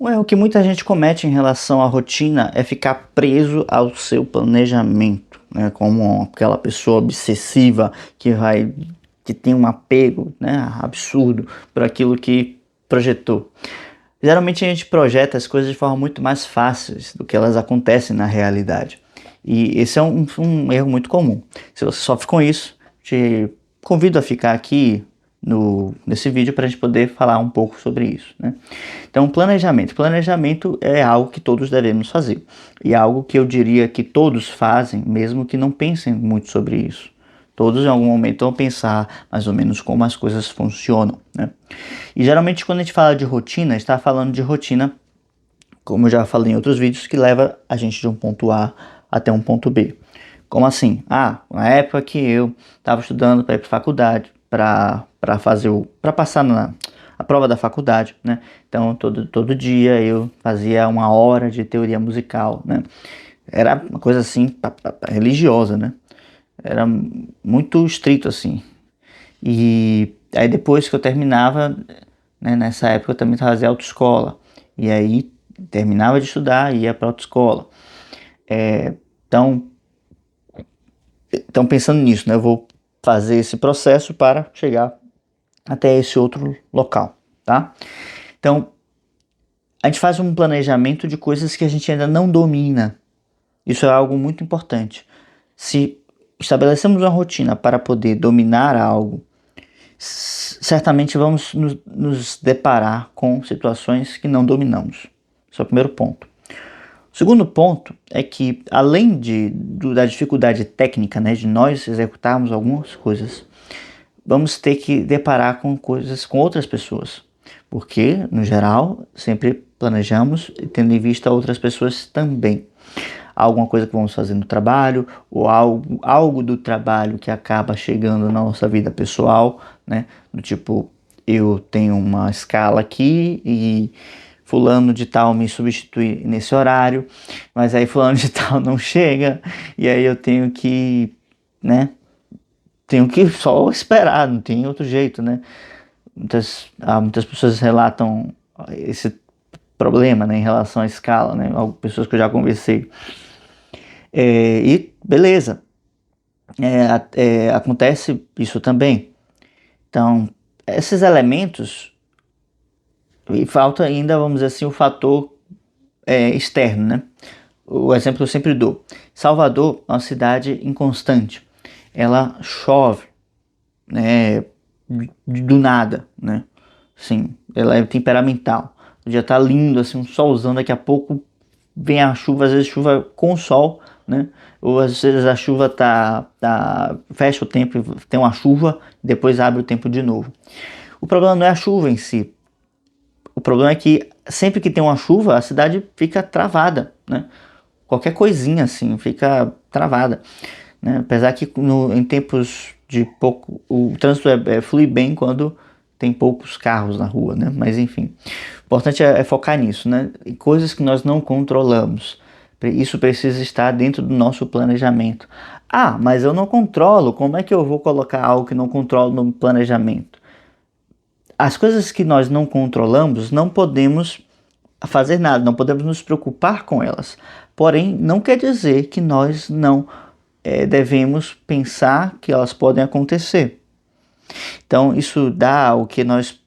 Um erro que muita gente comete em relação à rotina é ficar preso ao seu planejamento, né? Como aquela pessoa obsessiva que tem um apego, né, absurdo por aquilo que projetou. Geralmente a gente projeta as coisas de forma muito mais fáceis do que elas acontecem na realidade. E esse é um erro muito comum. Se você sofre com isso, te convido a ficar aqui nesse vídeo para a gente poder falar um pouco sobre isso, né? Então, planejamento. Planejamento é algo que todos devemos fazer. E é algo que eu diria que todos fazem, mesmo que não pensem muito sobre isso. Todos em algum momento vão pensar mais ou menos como as coisas funcionam, né? E geralmente quando a gente fala de rotina, está falando de rotina, como eu já falei em outros vídeos, que leva a gente de um ponto A até um ponto B. Como assim? Na época que eu estava estudando para ir para faculdade, para passar a prova da faculdade, né? Então todo dia eu fazia 1 hora de teoria musical, né? Era uma coisa assim religiosa, né? Era muito estrito assim. E aí depois que eu terminava, né, nessa época eu também fazia autoescola. E aí terminava de estudar e ia para autoescola. Então, pensando nisso, né, eu vou fazer esse processo para chegar até esse outro local, tá? Então, a gente faz um planejamento de coisas que a gente ainda não domina. Isso é algo muito importante. Se estabelecemos uma rotina para poder dominar algo, certamente vamos nos deparar com situações que não dominamos. Esse é o primeiro ponto. O segundo ponto é que, além da dificuldade técnica, né, de nós executarmos algumas coisas, vamos ter que deparar com coisas com outras pessoas. Porque, no geral, sempre planejamos tendo em vista outras pessoas também. Alguma coisa que vamos fazer no trabalho, ou algo do trabalho que acaba chegando na nossa vida pessoal, né? Do tipo, eu tenho uma escala aqui e fulano de tal me substitui nesse horário, mas aí fulano de tal não chega, e aí eu tenho que, né? Tenho que só esperar, não tem outro jeito, né? Muitas pessoas relatam esse problema, né, em relação à escala, né? Pessoas que eu já conversei. E beleza, acontece isso também. Então, esses elementos, e falta ainda, vamos dizer assim, o fator externo, né? O exemplo que eu sempre dou: Salvador é uma cidade inconstante, ela chove, né, do nada, né? Sim, ela é temperamental. O dia tá lindo, assim, um solzão, daqui a pouco vem a chuva, às vezes chuva com sol, né? Ou às vezes a chuva fecha o tempo e tem uma chuva, depois abre o tempo de novo. O problema não é a chuva em si. O problema é que sempre que tem uma chuva, a cidade fica travada, né? Qualquer coisinha assim fica travada, né? Apesar que em tempos de pouco, o trânsito flui bem quando tem poucos carros na rua, né? Mas enfim, o importante é focar nisso, né? Em coisas que nós não controlamos. Isso precisa estar dentro do nosso planejamento. Mas eu não controlo. Como é que eu vou colocar algo que não controlo no planejamento? As coisas que nós não controlamos, não podemos fazer nada, não podemos nos preocupar com elas. Porém, não quer dizer que nós não devemos pensar que elas podem acontecer. Então, isso dá o que nós...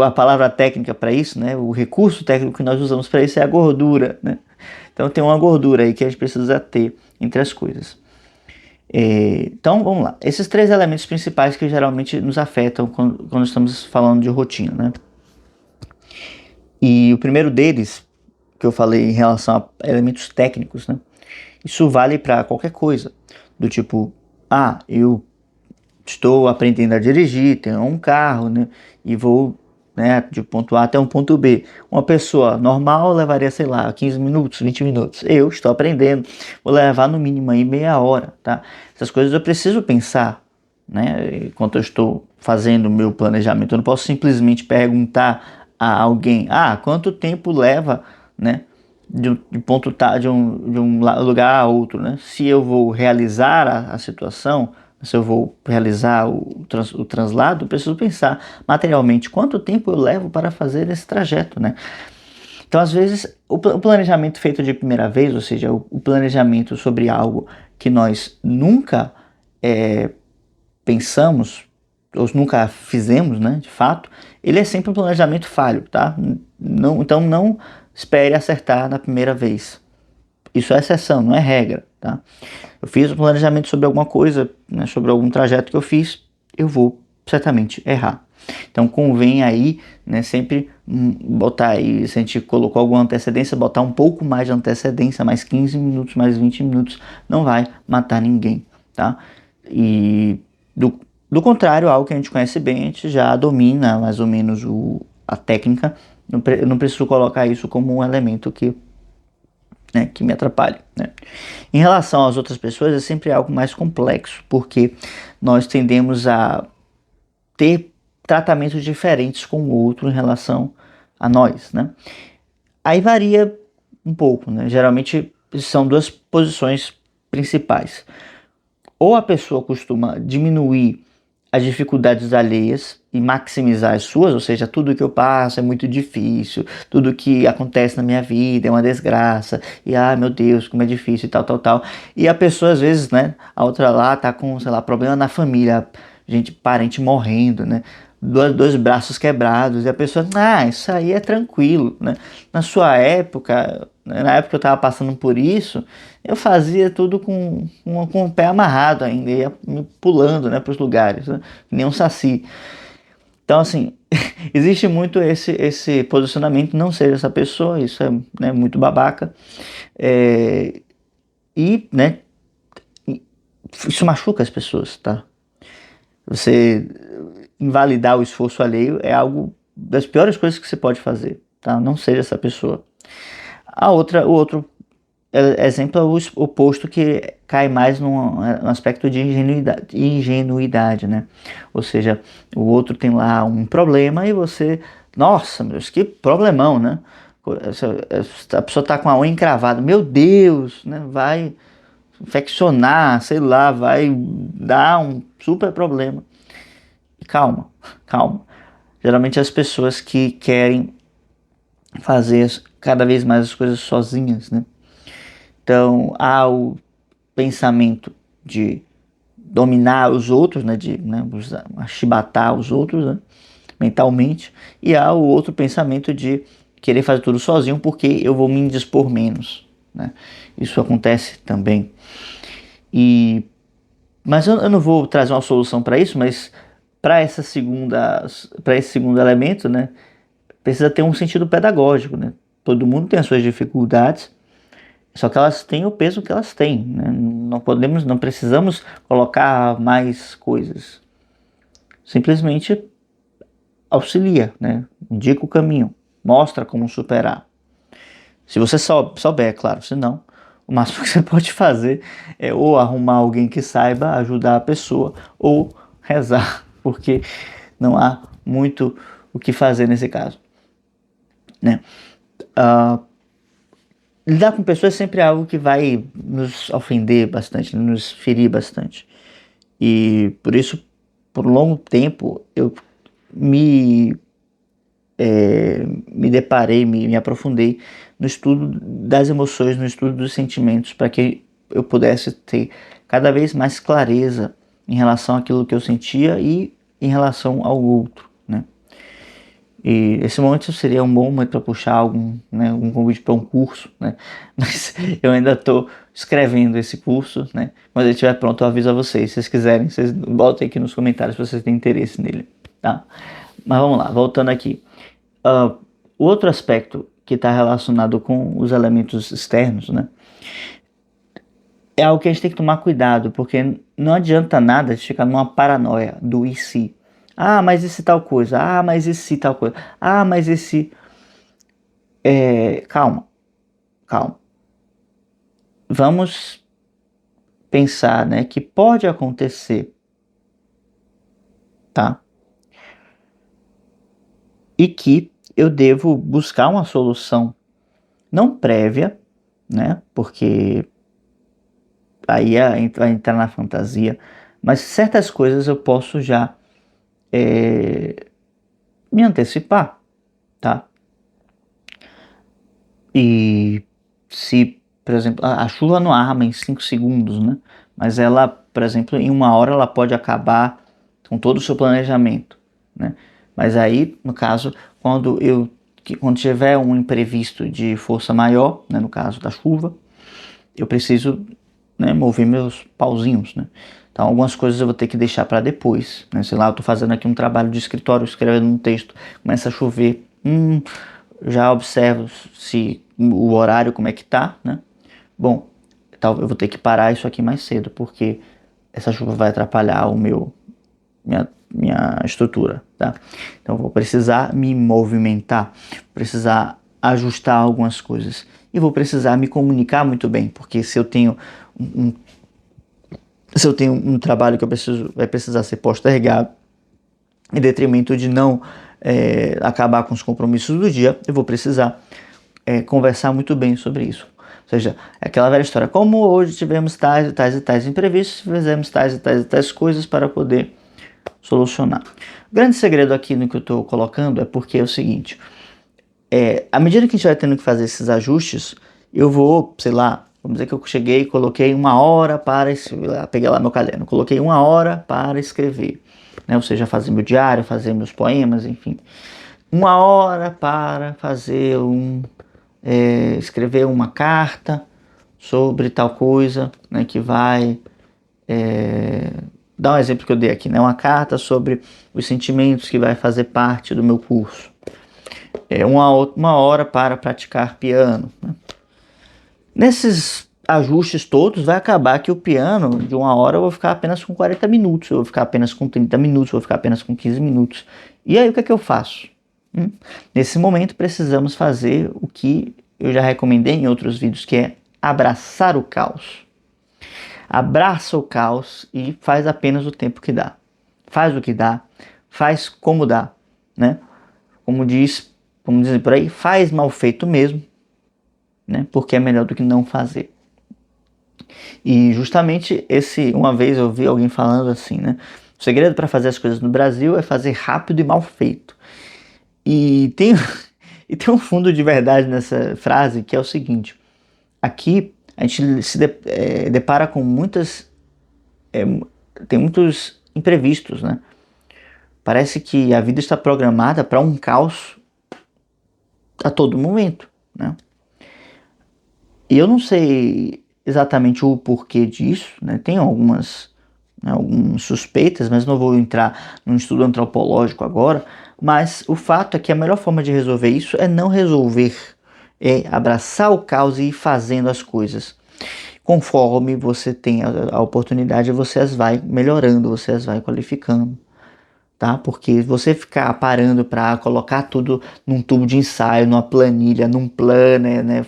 a palavra técnica para isso, né? O recurso técnico que nós usamos para isso é a gordura, né? Então, tem uma gordura aí que a gente precisa ter entre as coisas. Então, vamos lá. Esses 3 elementos principais que geralmente nos afetam quando estamos falando de rotina, né? E o primeiro deles, que eu falei em relação a elementos técnicos, né? Isso vale para qualquer coisa. Do tipo, eu estou aprendendo a dirigir, tenho um carro, né? E vou, né, de ponto A até um ponto B. Uma pessoa normal levaria, sei lá, 15 minutos, 20 minutos. Eu estou aprendendo, vou levar no mínimo aí meia hora, tá? Essas coisas eu preciso pensar, né? Enquanto eu estou fazendo o meu planejamento. Eu não posso simplesmente perguntar a alguém, quanto tempo leva, né? De um lugar a outro, né? Se eu vou realizar a situação, se eu vou realizar o translado, eu preciso pensar materialmente quanto tempo eu levo para fazer esse trajeto, né? Então, às vezes, o planejamento feito de primeira vez, ou seja, o planejamento sobre algo que nós nunca pensamos, ou nunca fizemos, né, de fato, ele é sempre um planejamento falho, tá? Não, então, não espere acertar na primeira vez. Isso é exceção, não é regra, tá? Eu fiz um planejamento sobre alguma coisa, né, sobre algum trajeto que eu fiz, eu vou certamente errar. Então convém aí, né, sempre botar aí, se a gente colocou alguma antecedência, botar um pouco mais de antecedência, mais 15 minutos, mais 20 minutos, não vai matar ninguém, tá? E do contrário, algo que a gente conhece bem, a gente já domina mais ou menos a técnica, eu não preciso colocar isso como um elemento que, né, que me atrapalhe, né? Em relação às outras pessoas, é sempre algo mais complexo, porque nós tendemos a ter tratamentos diferentes com o outro em relação a nós, né? Aí varia um pouco, né? Geralmente são duas posições principais. Ou a pessoa costuma diminuir as dificuldades alheias e maximizar as suas, ou seja, tudo que eu passo é muito difícil, tudo que acontece na minha vida é uma desgraça, e meu Deus, como é difícil e tal, tal, tal. E a pessoa às vezes, né, a outra lá tá com, sei lá, problema na família, gente, parente morrendo, né? Dois braços quebrados, e a pessoa, isso aí é tranquilo, né? Na sua época, na época que eu tava passando por isso, eu fazia tudo com o pé amarrado ainda, ia pulando, né, para os lugares, né? Nem um saci. Então, assim, existe muito esse posicionamento, não seja essa pessoa, isso é, né, muito babaca. Né, isso machuca as pessoas, tá? Você invalidar o esforço alheio é algo das piores coisas que você pode fazer, tá? Não seja essa pessoa. O outro exemplo é o oposto, que cai mais no aspecto de ingenuidade, né? Ou seja, o outro tem lá um problema e você, nossa, meu Deus, que problemão, né? A pessoa tá com a unha encravada, meu Deus, né? Vai infeccionar, sei lá, vai dar um super problema. Calma, calma. Geralmente as pessoas que querem fazer cada vez mais as coisas sozinhas, né? Então há o pensamento de dominar os outros, né? De, né, achibatar os outros, né, mentalmente, e há o outro pensamento de querer fazer tudo sozinho porque eu vou me indispor menos, né? Isso acontece também. Mas eu não vou trazer uma solução para isso, mas para esse segundo elemento, né, precisa ter um sentido pedagógico, né? Todo mundo tem as suas dificuldades, só que elas têm o peso que elas têm, né? Não precisamos colocar mais coisas. Simplesmente auxilia, né? Indica o caminho, mostra como superar. Se você souber, é claro, se não, o máximo que você pode fazer é ou arrumar alguém que saiba ajudar a pessoa ou rezar, porque não há muito o que fazer nesse caso, né? Lidar com pessoas é sempre algo que vai nos ofender bastante, nos ferir bastante. E por isso, por um longo tempo, eu me, me deparei, me aprofundei no estudo das emoções, no estudo dos sentimentos, para que eu pudesse ter cada vez mais clareza em relação àquilo que eu sentia e em relação ao outro, né? E esse momento seria um bom momento para puxar né, algum convite para um curso, né? Mas eu ainda estou escrevendo esse curso, né? Quando ele estiver pronto, eu aviso a vocês. Se vocês quiserem, vocês botem aqui nos comentários se vocês têm interesse nele, tá? Mas vamos lá, voltando aqui. O outro aspecto que está relacionado com os elementos externos, né? É algo que a gente tem que tomar cuidado, porque não adianta nada de ficar numa paranoia do e se. Mas e se tal coisa? Mas e se tal coisa? Mas e se... Calma, calma. Vamos pensar, né, que pode acontecer, tá? E que eu devo buscar uma solução não prévia, né? Porque aí vai entrar na fantasia, mas certas coisas eu posso já me antecipar, tá? E se, por exemplo, a chuva não arma em 5 segundos, né? Mas ela, por exemplo, em 1 hora ela pode acabar com todo o seu planejamento, né? Mas aí, no caso, quando tiver um imprevisto de força maior, né, no caso da chuva, eu preciso, né, mover meus pauzinhos, né? Então algumas coisas eu vou ter que deixar para depois, né? Sei lá, eu estou fazendo aqui um trabalho de escritório, escrevendo um texto, começa a chover, já observo se o horário como é que tá, né? Bom, eu vou ter que parar isso aqui mais cedo, porque essa chuva vai atrapalhar minha estrutura, tá? Então eu vou precisar me movimentar, precisar ajustar algumas coisas e vou precisar me comunicar muito bem, porque um, se eu tenho um trabalho que vai precisar ser postergado, em detrimento de não acabar com os compromissos do dia, eu vou precisar conversar muito bem sobre isso. Ou seja, é aquela velha história, como hoje tivemos tais e tais e tais imprevistos, fizemos tais e tais e tais coisas para poder solucionar. O grande segredo aqui no que eu estou colocando é porque é o seguinte, à medida que a gente vai tendo que fazer esses ajustes, eu vou, sei lá, vamos dizer que eu cheguei e coloquei 1 hora para escrever, peguei lá meu caderno, coloquei 1 hora para escrever, né? Ou seja, fazer meu diário, fazer meus poemas, enfim. 1 hora para escrever uma carta sobre tal coisa, né, que vai dar um exemplo que eu dei aqui, né, uma carta sobre os sentimentos que vai fazer parte do meu curso. Uma hora para praticar piano, né? Nesses ajustes todos vai acabar que o piano de 1 hora eu vou ficar apenas com 40 minutos, eu vou ficar apenas com 30 minutos, eu vou ficar apenas com 15 minutos. E aí o que é que eu faço? Nesse momento precisamos fazer o que eu já recomendei em outros vídeos, que é abraçar o caos. Abraça o caos e faz apenas o tempo que dá. Faz o que dá, faz como dá, né? Como dizem por aí, faz mal feito mesmo, né? Porque é melhor do que não fazer. E justamente uma vez eu vi alguém falando assim, né? O segredo para fazer as coisas no Brasil é fazer rápido e mal feito. E tem, e tem um fundo de verdade nessa frase, que é o seguinte: aqui a gente depara com tem muitos imprevistos, né? Parece que a vida está programada para um caos a todo momento, né? E eu não sei exatamente o porquê disso, né? Tem algumas suspeitas, mas não vou entrar num estudo antropológico agora. Mas o fato é que a melhor forma de resolver isso é não resolver, é abraçar o caos e ir fazendo as coisas. Conforme você tem a oportunidade, você as vai melhorando, você as vai qualificando, tá? Porque você ficar parando para colocar tudo num tubo de ensaio, numa planilha, num planner, né?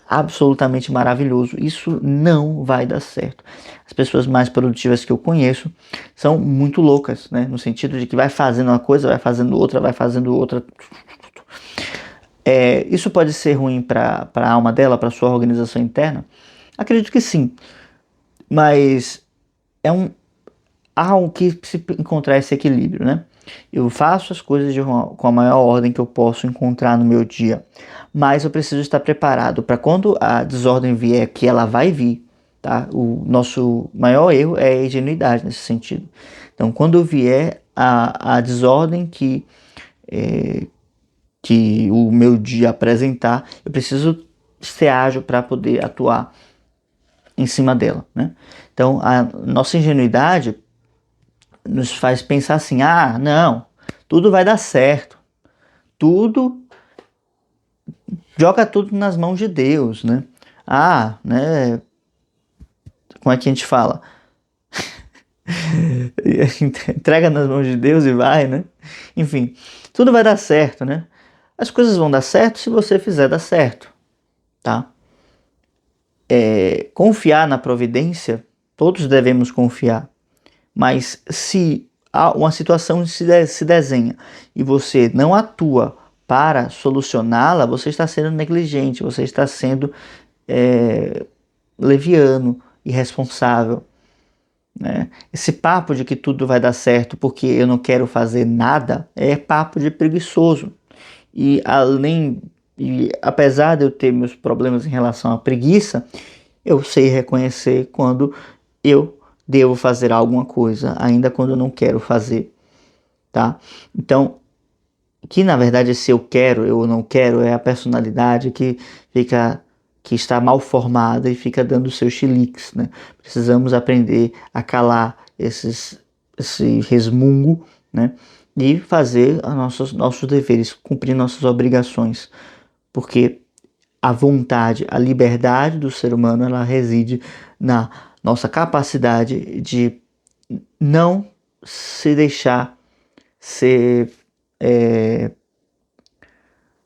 Absolutamente maravilhoso. Isso não vai dar certo. As pessoas mais produtivas que eu conheço são muito loucas, né? No sentido de que vai fazendo uma coisa, vai fazendo outra, vai fazendo outra. Isso pode ser ruim para a alma dela, para sua organização interna? Acredito que sim. Mas há que se encontrar esse equilíbrio, né? Eu faço as coisas com a maior ordem que eu posso encontrar no meu dia, mas eu preciso estar preparado para quando a desordem vier, que ela vai vir, tá? O nosso maior erro é a ingenuidade nesse sentido. Então, quando vier a desordem que o meu dia apresentar, eu preciso ser ágil para poder atuar em cima dela, né? Então, a nossa ingenuidade nos faz pensar assim, não, tudo vai dar certo, joga tudo nas mãos de Deus, né? Né? Como é que a gente fala? Entrega nas mãos de Deus e vai, né? Enfim, tudo vai dar certo, né? As coisas vão dar certo se você fizer dar certo, tá? Confiar na providência, todos devemos confiar, mas se uma situação se desenha e você não atua para solucioná-la, você está sendo negligente, você está sendo leviano, irresponsável, né? Esse papo de que tudo vai dar certo porque eu não quero fazer nada é papo de preguiçoso. E além E apesar de eu ter meus problemas em relação à preguiça, eu sei reconhecer quando eu devo fazer alguma coisa, ainda quando eu não quero fazer, tá? Então, que na verdade esse eu quero, eu não quero, é a personalidade que está mal formada e fica dando seus chiliques, né? Precisamos aprender a calar esse resmungo, né? E fazer nossos deveres, cumprir nossas obrigações, porque a vontade, a liberdade do ser humano, ela reside na nossa capacidade de não se deixar ser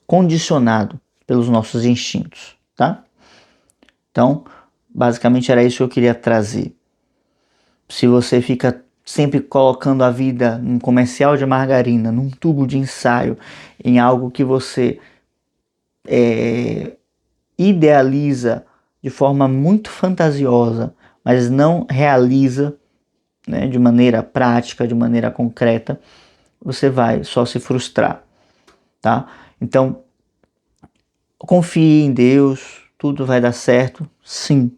condicionado pelos nossos instintos, tá? Então, basicamente era isso que eu queria trazer. Se você fica sempre colocando a vida num comercial de margarina, num tubo de ensaio, em algo que você idealiza de forma muito fantasiosa, mas não realiza, né, de maneira prática, de maneira concreta, você vai só se frustrar, tá? Então, confie em Deus, tudo vai dar certo, sim,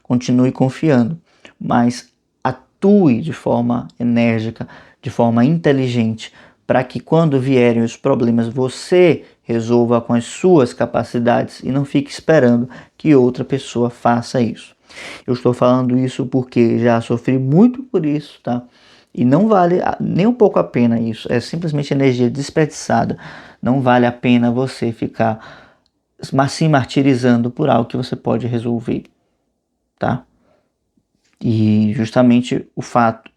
continue confiando, mas atue de forma enérgica, de forma inteligente, para que quando vierem os problemas você resolva com as suas capacidades e não fique esperando que outra pessoa faça isso. Eu estou falando isso porque já sofri muito por isso, tá? E não vale nem um pouco a pena isso, é simplesmente energia desperdiçada. Não vale a pena você ficar se martirizando por algo que você pode resolver, tá? E justamente o fato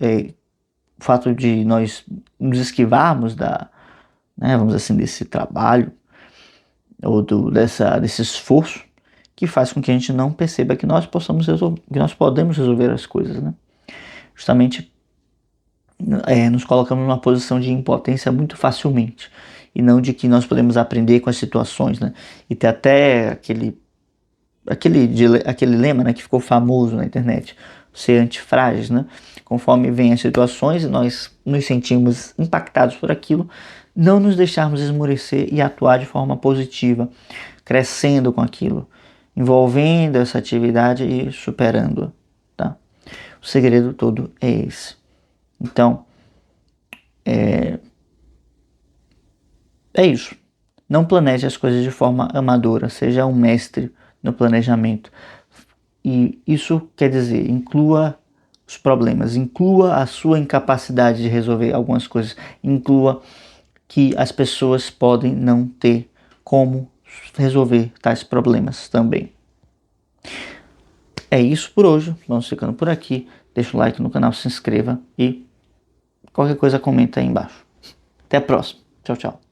de nós nos esquivarmos né, vamos dizer assim, desse trabalho ou desse esforço que faz com que a gente não perceba que nós que nós podemos resolver as coisas, né? Justamente nos colocamos numa posição de impotência muito facilmente e não de que nós podemos aprender com as situações, né? E ter até aquele lema, né, que ficou famoso na internet, ser antifrágeis, né? Conforme vêm as situações e nós nos sentimos impactados por aquilo, não nos deixarmos esmorecer e atuar de forma positiva, crescendo com aquilo, envolvendo essa atividade e superando-a, tá? O segredo todo é esse. Então, é isso. Não planeje as coisas de forma amadora, seja um mestre no planejamento. E isso quer dizer, inclua os problemas, inclua a sua incapacidade de resolver algumas coisas, inclua que as pessoas podem não ter como resolver tais problemas também. É isso por hoje, vamos ficando por aqui. Deixa o like no canal, se inscreva e qualquer coisa comenta aí embaixo. Até a próxima. Tchau, tchau.